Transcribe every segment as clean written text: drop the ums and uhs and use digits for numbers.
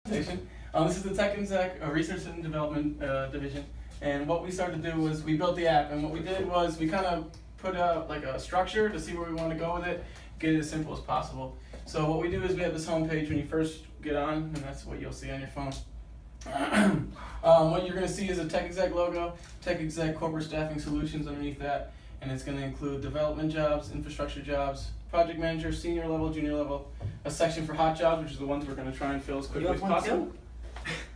This is the TechExec Research and Development Division, and what we started to do was we built the app, and what we did was we kind of put out like a structure to see where we want to go with it, get it as simple as possible. So what we do is we have this home page when you first get on, and that's what you'll see on your phone. What you're going to see is a TechExec logo, TechExec Corporate Staffing Solutions underneath that, and it's going to include development jobs, infrastructure jobs, project manager, senior level, junior level, a section for hot jobs, which is the ones we're going to try and fill as quickly as possible.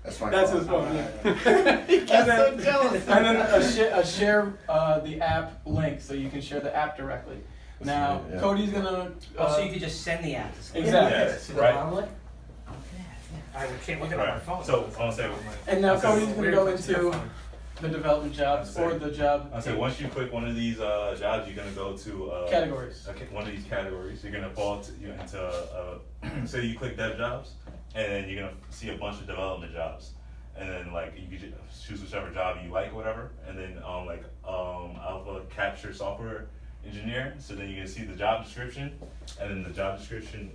That's my That's phone. his phone, yeah. I'm so jealous. And then a share the app link, so you can share the app directly. Now, yeah. Cody's gonna. So you could just send the app. Exactly. To the Right. public? I can't look at it on my phone. So I'll say, And now Cody's gonna Weird go if it's your into phone. the development jobs or the job I'll say once you click one of these jobs, you're gonna go to categories. one of these categories. You're gonna fall into say you click dev jobs, and then you're gonna see a bunch of development jobs, and then like you can choose whichever job you like, or whatever, and then Alpha Capture Software Engineer. So then you can see the job description, and then the job description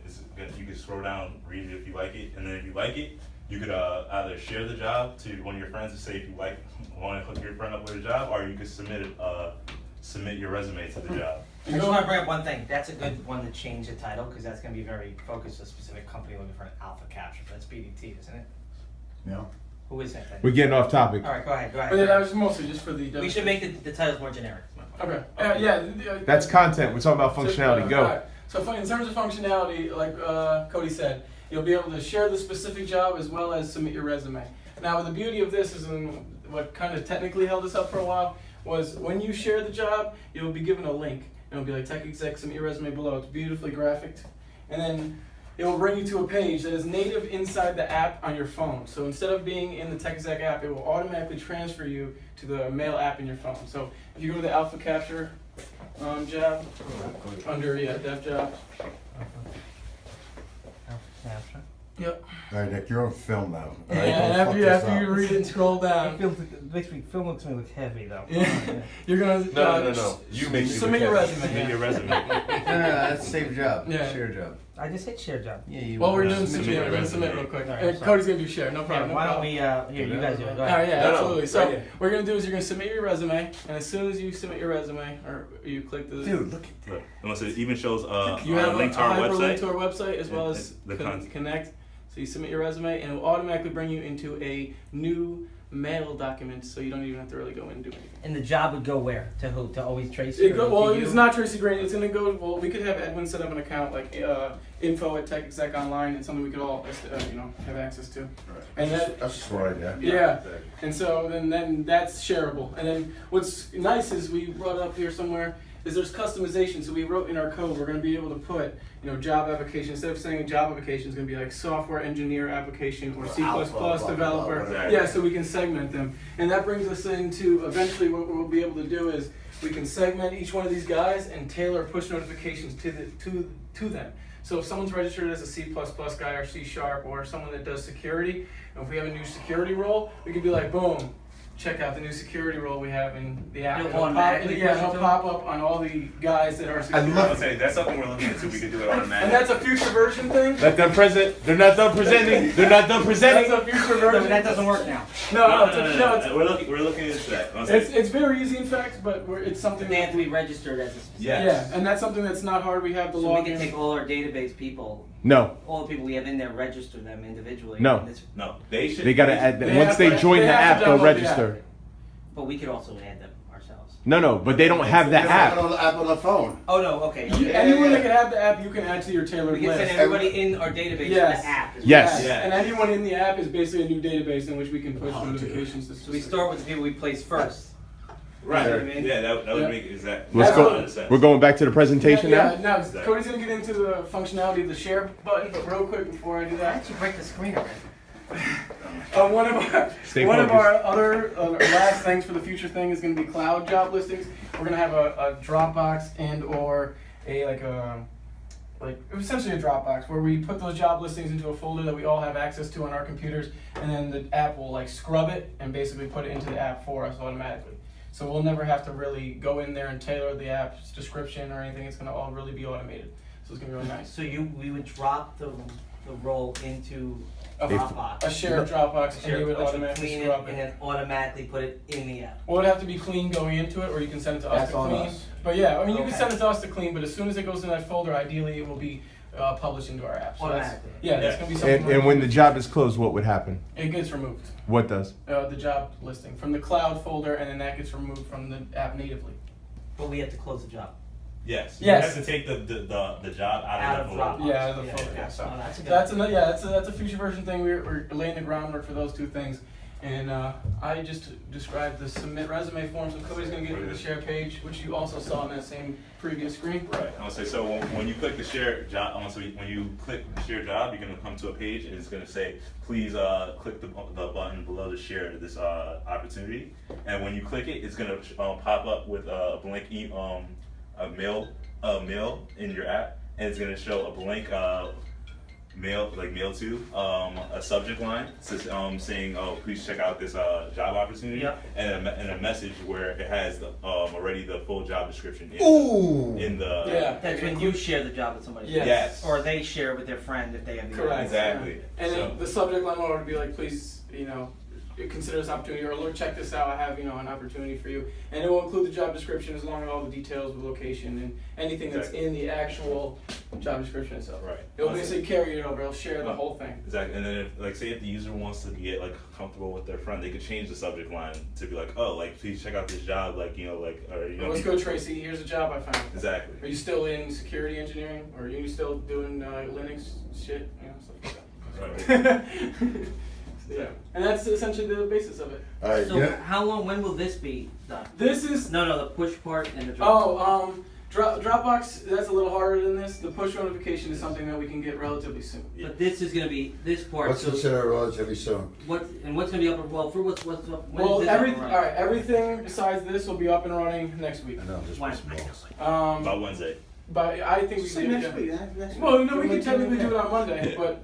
is good. You can scroll down, read it if you like it, and then if you like it, you could either share the job to one of your friends and say if you want to hook your friend up with a job, or you could submit your resume to the job. I just want to bring up one thing. That's a good one to change the title, because that's going to be very focused to a specific company looking for an alpha capture. But that's BDT, isn't it? Yeah. Who is that then? We're getting off topic. All right, go ahead. But that was mostly just for the. We should make the titles more generic. Okay. That's content. We're talking about functionality. Go. Alright. So in terms of functionality, like Cody said, you'll be able to share the specific job as well as submit your resume. Now, the beauty of this is, what kind of technically held us up for a while, was when you share the job, you'll be given a link. It'll be like TechExec, submit your resume below. It's beautifully graphic. And then it will bring you to a page that is native inside the app on your phone. So instead of being in the TechExec app, it will automatically transfer you to the mail app in your phone. So if you go to the Alpha Capture job, under dev jobs. Alpha capture. Yep. All right, Nick, you're on film now. Yeah, and after you read it and scroll down. Film looks to me look heavy though. Yeah. You're gonna No. You make submit your resume. Submit your resume. No, that's save job. Yeah. Share job. I just hit share job. Yeah, you. Well, we're doing Submit submit. your We're gonna resume. submit real quick. All right, Cody's gonna do share. No Yeah, problem. why no don't problem. we, here, you guys do it. Go All ahead. right, yeah, No, no, absolutely. So right here. what we're gonna do is you're gonna submit your resume, and as soon as you submit your resume, or you click the. Dude, look at that. Unless it even shows You have a link to a our hyperlink website. to our website as well And as the connect. So you submit your resume, and it will automatically bring you into a new mail document, so you don't even have to really go in and do anything. And the job would go where? To who? To always Tracy? It or well, to you? it's not Tracy Green. It's gonna go. Well, we could have Edwin set up an account like info@TechExec Online. It's something we could all have access to. Right. And that. That's just right, yeah. Yeah. And so then that's shareable. And then what's nice is we brought up here somewhere is there's customization. So we wrote in our code we're going to be able to put job application, instead of saying a job application, it's going to be like software engineer application or C++ Alpha, blah, blah, developer. blah, blah. Yeah, so we can segment them. And that brings us into eventually what we'll be able to do is we can segment each one of these guys and tailor push notifications to them. So if someone's registered as a C++ guy or C# or someone that does security, and if we have a new security role, we could be like, boom, check out the new security role we have in the app. It'll automatically It'll pop up on all the guys that are security. I would say that's something we're looking into. We could do it And automatically. that's a future version thing? Let them present. They're not done presenting. They're not done presenting. That's a future No, version? that doesn't work now. No, We're looking into that. it's very easy in fact, but it's something They have that to be registered as a specific. Yeah. yeah, and that's something that's not hard. We have the So we can login. take all our database people, No. all the people we have in there, register them individually. No. and this- No, they should. They gotta add. They Once have they to- join they the have app, to they'll download the register. But we could also add them ourselves. No, but they don't have the You have it app. on the app on the phone. Oh no, okay. okay. Anyone that can have the app, you can add to your tailored We can list. send everybody in our database Yes. to the app. Yes. Yeah. And anyone in the app is basically a new database in which we can push Oh, notifications to. So we start with the people we place first. Right. You know what I mean? Yeah, that would Yeah. make exact. Let's Absolutely. go. 100%. We're going back to the presentation Yeah, now. now Cody's gonna get into the functionality of the share button, but real quick before I do Why that, did you break the screen already? one of our Stay one of our focused. other last things for the future thing is gonna be cloud job listings. We're gonna have a Dropbox and or like essentially a Dropbox where we put those job listings into a folder that we all have access to on our computers, and then the app will like scrub it and basically put it into the app for us automatically. So we'll never have to really go in there and tailor the app's description or anything. It's gonna all really be automated. So it's gonna be really nice. So we would drop the role into Dropbox. shared Dropbox, and you would But you automatically clean it scrub and it. then automatically put it in the app. Well, it would have to be clean going into it, or you can send it to us That's to on clean. us. But yeah, I mean, you can Okay. send it to us to clean, but as soon as it goes in that folder, ideally it will be published into our app. So that's, Automatically. yeah, that's gonna be something. And when the job is closed, what would happen? it gets removed, What does? the job listing from the cloud folder, and then that gets removed from the app natively. But we have to close the job. Yes. Yes. You have to take the job out Out of of the folder. Dropbox. Yeah, out of the Yeah, folder. yeah. Yeah, so Oh, that's a good that's one. another. Yeah, that's a future version thing. We're laying the groundwork for those two things. And I just described the submit resume form, so Cody's gonna get to the share page, which you also saw on that same previous screen. Right. I'm gonna say so when you click the share job, when you click share job, you're gonna come to a page and it's gonna say please click the button below to share this opportunity. And when you click it, it's gonna pop up with a blank a mail in your app, and it's gonna show a blank mail to a subject line says saying please check out this job opportunity. Yep. and a message where it has already the full job description Ooh. in the Yeah. That's when you share the job with somebody. Yes. Yes. Or they share with their friend if they have the Correct. Exactly. And So- then the subject line would be like, please, consider this opportunity, or Lord, check this out. I have, an opportunity for you, and it will include the job description as long as all the details with location and anything that's Exactly. in the actual job description itself. Right. It'll basically carry it over. It'll share the whole thing. Exactly. And then if the user wants to get comfortable with their friend, they could change the subject line to be like, oh, please check out this job, or Let's go, Tracy. Here's a job I found. Exactly. Are you still in security engineering, or are you still doing Linux shit? Stuff like that. Right. Yeah, and that's essentially the basis of it. All right, So yeah. how long, when will this be done? This is No, the push part and the drop. Dropbox. That's a little harder than this. The push notification is something that we can get relatively soon. But this is gonna be, this part, What's so considered relatively soon? what's gonna be up, well, for what's up, when Well, is this up and all running? right, everything besides this will be up and running next week. I know, just When? put some balls. About Wednesday. But I think we Say can. next week, next week. Well, no, we can technically do it on Monday, but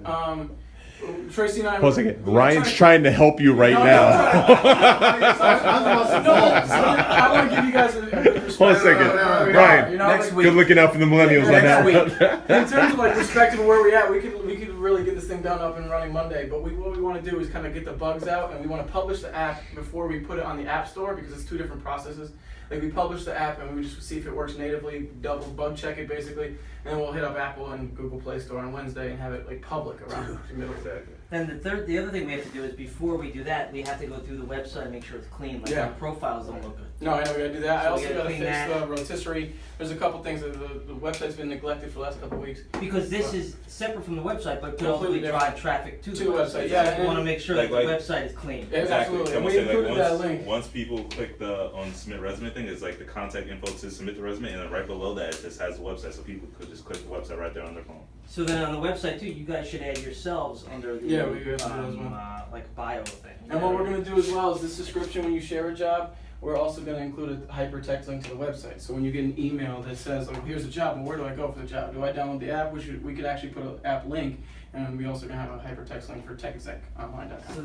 Tracy and I. Hold a second. we're Ryan's trying trying to help you right No, no, now. I'm the most involved. I want to give you guys a perspective. Hold a second. no, Ryan, Next week. good looking out for the millennials on Next that. In terms of perspective of where we're at, we could really get this thing done up and running Monday. But what we want to do is kind of get the bugs out, and we want to publish the app before we put it on the App Store because it's two different processes. We publish the app and we just see if it works natively, double bug check it basically, and then we'll hit up Apple and Google Play Store on Wednesday and have it public around the middle. Exactly. Then the other thing we have to do is before we do that, we have to go through the website and make sure it's clean. Like Yeah. our profiles don't look good. No, I know we gotta do that. I So we also gotta gotta clean fix that. the rotisserie. There's a couple things that the website's been neglected for the last couple of weeks. Because this is separate from the website, but could also Completely drive traffic to the To the website, website. yeah, So we want to and- make sure Like- that the like- website is clean. Yeah, absolutely. I'm And gonna we say, included that link. once people click on submit resume thing, it's the contact info to submit the resume, and then right below that it just has the website, so people could just click the website right there on their phone. So then on the website too, you guys should add yourselves under the Yeah, we have to do that as well. bio thing. And what we're gonna do as well is this description when you share a job, we're also gonna include a hypertext link to the website. So when you get an email that says, "Oh, here's a job," well, where do I go for the job? Do I download the app? We could actually put an app link, and we also gonna have a hypertext link for TechExecOnline.com.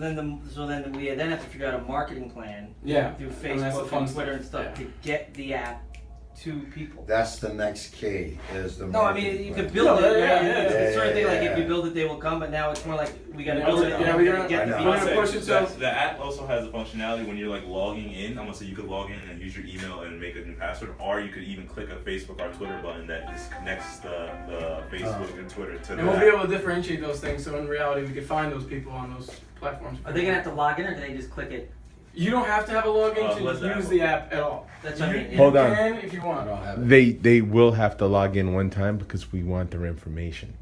So then we then have to figure out a marketing plan Yeah, through and that's the Facebook fun and Twitter stuff. and stuff Yeah. to get the app to people. That's the next key, is the No, I marketing mean you plan. could build No, it. yeah, It's yeah, a certain thing like yeah. if you build it, they will come. But now it's more like we got to Yeah, build it. yeah, and we're we're gonna- get the I know. people. We're gonna push it so- The app also has a functionality when you're logging in. I'm gonna say you could log in and use your email and make a new password, or you could even click a Facebook or Twitter button that just connects the Facebook and Twitter to And the we'll app. be able to differentiate those things, so in reality we can find those people on those platforms. Are they gonna have to log in or can they just click it? You don't have to have a login to Let's use the app at all. That's what I mean. You Hold on. can if you I want. don't have it. They will have to log in one time because we want their information,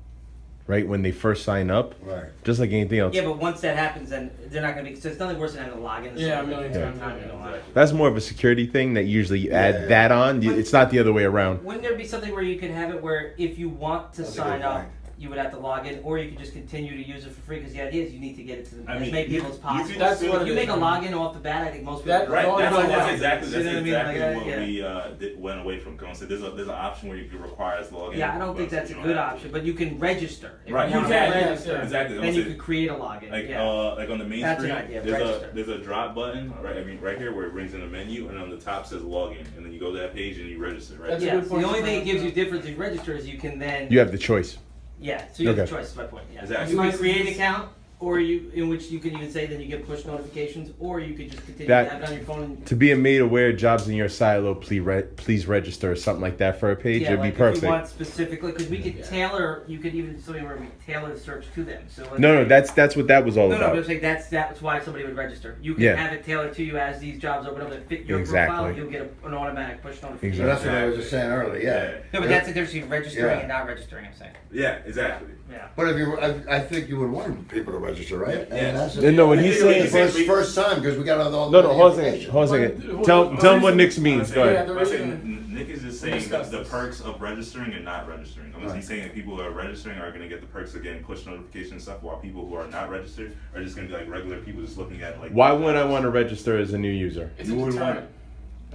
right? When they first sign up, Right. just like anything else. Yeah, but once that happens, then they're not gonna be. So it's nothing worse than having to log in. Yeah, a million times. Time to go on. That's more of a security thing that usually you add Yeah. that on. It's not the other way around. Wouldn't there be something where you can have it where if you want to That's a sign good up, point. you would have to log in, or you could just continue to use it for free? Because the idea is you need to get it to I as mean, many people as you possible. could That's still- what If you it make a is. login off the bat, I think most people. That- Right, Oh, that's no, that's no. exactly See what I mean? Like, what yeah. we went away from. So there's an option where you can require us to log in. Yeah, I don't think but that's a you good don't have option, but you can register. If Right, you you want can, to yeah, register, yeah. Exactly. then you could create a login. Like yeah. like on the main That's an screen, idea, there's register. there's a drop button right here where it brings in a menu, and on the top says login, and then you go to that page and you register. Right. That's a Yeah, good so point the only to thing it bring gives up. you difference in register is you can then. You have the choice. Yeah, so you have Okay. the choice, is my point. Yeah. Exactly. You can create an account, Or in which you can even say that you get push notifications, or you could just continue That- to have it on your phone. And, To be made aware, jobs in your silo, please register or something like that for a page. yeah, It'd like be perfect. if you want specifically, because we could tailor. You could even do something where we tailor the search to them. So let's No, say- that's what that was all No, about. but I'm saying that's why somebody would register. You can Yeah. have it tailored to you as these jobs open up that fit your Exactly. profile. You'll get an automatic push notification. So that's what I was just saying earlier, yeah. No, but that's the difference between registering Yeah. and not registering. I'm saying. Yeah, exactly. Yeah. But if you, I think you would want people to register, right? Yeah. And that's No, what he's saying- first time, because we got all No, the hold on a second. information. Hold on a second. Well, Tell the them what reason- Nick's means. Go Yeah, ahead. the I'm saying reason- Nick is just We'll saying discuss the this. perks of registering and not registering. Right. He's saying that people who are registering are going to get the perks of getting push notifications and stuff, while people who are not registered are just going to be like regular people just looking at like. Why wouldn't I want to register as a new user? It's a You would deterrent.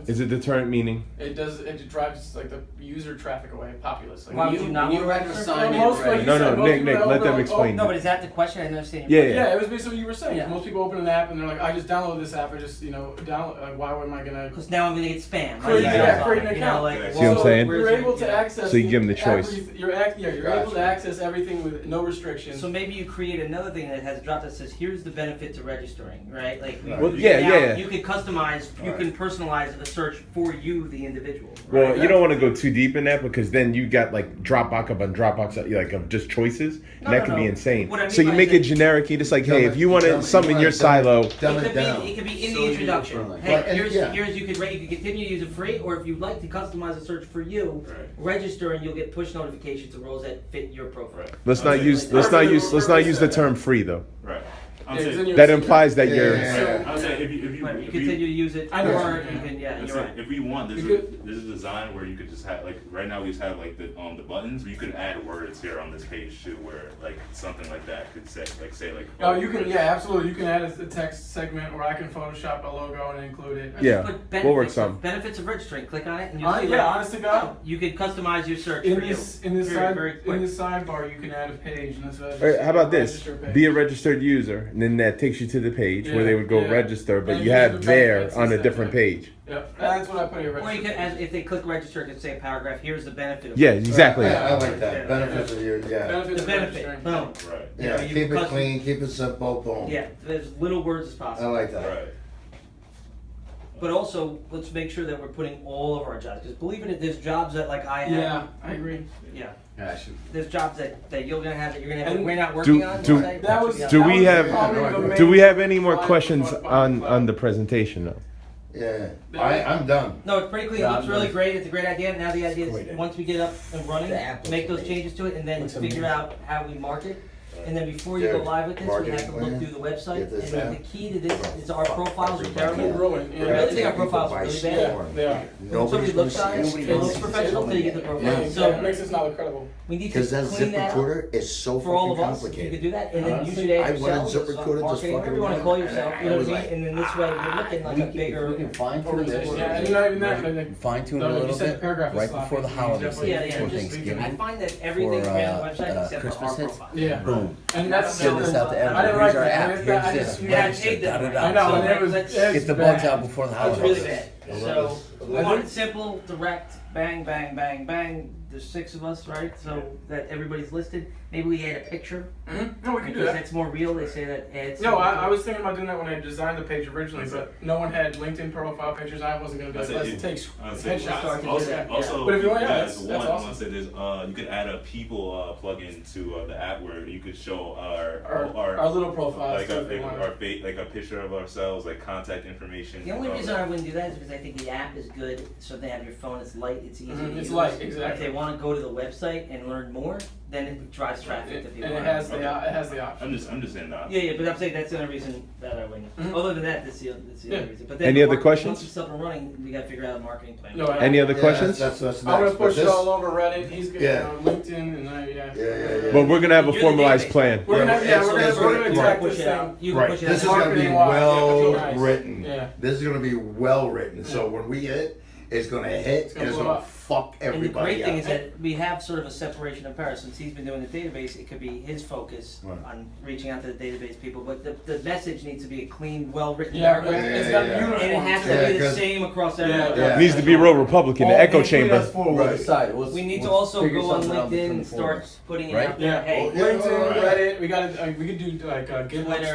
Is it deterrent meaning? It does. It drives like the user traffic away, populace. Like, Why would you not You want had to to register? sign in most, like you already. No, said, no, most Nick, people Nick, that let open them up- explain. No, but is that the question? I didn't understand. Yeah, Yeah, it was basically what you were saying. Yeah. Most people open an app and they're like, I just downloaded this app. I just, download. Like, why am I gonna? Because now I'm gonna get spam. My Create- email's yeah, on create it, an you know, account. like, See what I'm whoa, saying? where's You're your- able to yeah. access. So you give them the choice. You're able to access everything with no restrictions. So maybe you create another thing that has a drop that says, "Here's the benefit to registering," right? Like, Well, you yeah, can now- yeah. You could customize, you Right. can personalize a search for you, the individual. Well, right? you don't want to go too deep in that because then you got like Dropbox upon Dropbox, like of just choices, No, and that no, could be no. insane. What I So mean you by make that- it generic. You just like, Dumb hey, it- if you wanted dumb it- something in you your wanna dumb it- silo, Dumb it it could down. be. It could be in So the user introduction. friendly. Hey, Right, and- here's yeah. you could continue to use it free, or if you'd like to customize a search for you, Right. register and you'll get push notifications to roles that fit your profile. Right. let's not Okay. use the term free though. Right. I'm Yeah, saying. then you- That implies that Yeah, you're. yeah, yeah. I'm saying if you Right, you continue to use it, I know or what you you're can, yeah, I'm you're saying, right. if we want, You could- there's a design where you could just have like right now we just have like the buttons. You could add words here on this page too, where like something like that could say like. Oh, you can. Yeah, absolutely. You can add a text segment, or I can Photoshop a logo and include it. Yeah, Put we'll work benefits, some. benefits of registering. Click on it, and you'll see. Yeah, like, honest to God. oh, you could customize your search In for this, you. in this very, side, very quick. in this sidebar, you can add a page. And that's All right, how about this? register page. Be a registered user, and then that takes you to the page where Yeah, they would go yeah. register, but And you use have the there benefits on a and different stuff, yeah. page. Yep, that's what I put here. Or you could, if they click register, it could say a paragraph. Here's the benefit of Yeah, it. exactly. I like Yeah. that, benefits of your, yeah. Benefits The of benefit. registering. Boom. Right. Yeah, you keep it custom- clean, keep it simple, boom. Yeah, there's little words as I possible. like that. Right. But also, let's make sure that we're putting all of our jobs. Because believe it, there's jobs that like I have. Yeah, I agree. Yeah. Yeah, I should- There's jobs that you're gonna have that you're gonna have. And We're not working do- on. do- let's say. That was. Do that we was have- probably the main Do we have any more slide questions for on the presentation though? Yeah, I'm done. No, it's pretty clean. It Yeah, looks I'm really done. great. It's a great idea. Now the idea Great is idea. once we get up and running, The app looks make those amazing. changes to it, and then Looks figure amazing. out how we market. And then before you go Yeah, live with this, we marketing have to look plan. through the website. Get this And out. the key to this is our profiles are Keep terrible. rolling. I really think our profiles are really bad. Yeah, they are. When Nobody's somebody gonna looks see at it, it. it looks professional until you get the profile. Yeah, So it makes us not look credible. we need to Because that clean Zip that up Recorder is so for all of fucking us. If you could complicated. do that, and then you should I add wanted yourself, Zip it's Recorder just marketing, whatever fucking you want to went. call yourself. You know I what was I mean? like- And then this way, we're looking like a bigger. We can fine tune it a Organization. little Yeah, and bit. not even that. Like, Fine tune it No, a you little said bit paragraph is right sloppy. before the You holidays, definitely- Yeah, before just Thanksgiving. I find that everything's For, on the website except for our Christmas hits. profile. Yeah. Boom. And that's Send this out to I everyone. didn't Here's like our that. app. I Here's just- this. Yeah, I Register. hate that. Da-da-da. I know, So and it was. let's it's Get the bugs bad. out before the It's holidays. really bad. I love So this. we want it simple, direct, bang, bang, bang, bang. There's 6 of us, right? So that everybody's listed. Maybe we add a picture Mhm. No, we can do because that. that's more real. They say that adds. No, I was thinking about doing that when I designed the page originally, but no one had LinkedIn profile pictures. I wasn't going to do it. That's Plus, it takes Start headshots. to do Also, that, yeah. also, But if you want, yeah, guys, that's one, I awesome. want to say this. You could add a people plugin to the app where you could show Our little profiles. like too, if you a, want. our like a picture of ourselves, like contact information. The only reason I wouldn't do that is because I think the app is good, so they have your phone. It's light. It's easy. Mhm, to it's use. light, If exactly. they want to go to the website and learn more, then it drives traffic to And people. it has the option. I'm just saying that. Yeah, but I'm saying that's the only reason that I wouldn't. Mhm. Other than that, that's the other Yeah. reason. But then Any the other market- questions? Once it's up and running, we got to figure out a marketing plan. No, Any other Yeah, questions? That's next. I'm gonna But push it this- all over Reddit. He's good Yeah. on LinkedIn, and Yeah. But we're gonna have a You're the formalized database. plan. We're gonna, Yeah, we're that's gonna right. attack push this it out. thing. You can Right, push it this is out. gonna be Marketing-wise, yeah, well nice. written. Yeah. This is gonna be well written, so when we hit, It's gonna hit and it's blow gonna up. fuck And the everybody great thing up. is that we have sort of a separation of powers. Since he's been doing the database, it could be his focus Right. on reaching out to the database people, but the message needs to be a clean, well-written Yeah, paragraph. it's got Yeah. uniform. And it has to Yeah, be the 'cause- same across Yeah, everyone. yeah. It needs to be real Republican, the echo chamber. Right. We need to also go on LinkedIn and start putting it Right? out there. Yeah, Hey, Yeah, LinkedIn, right. Reddit. We got to. We could do like GitHub. Twitter.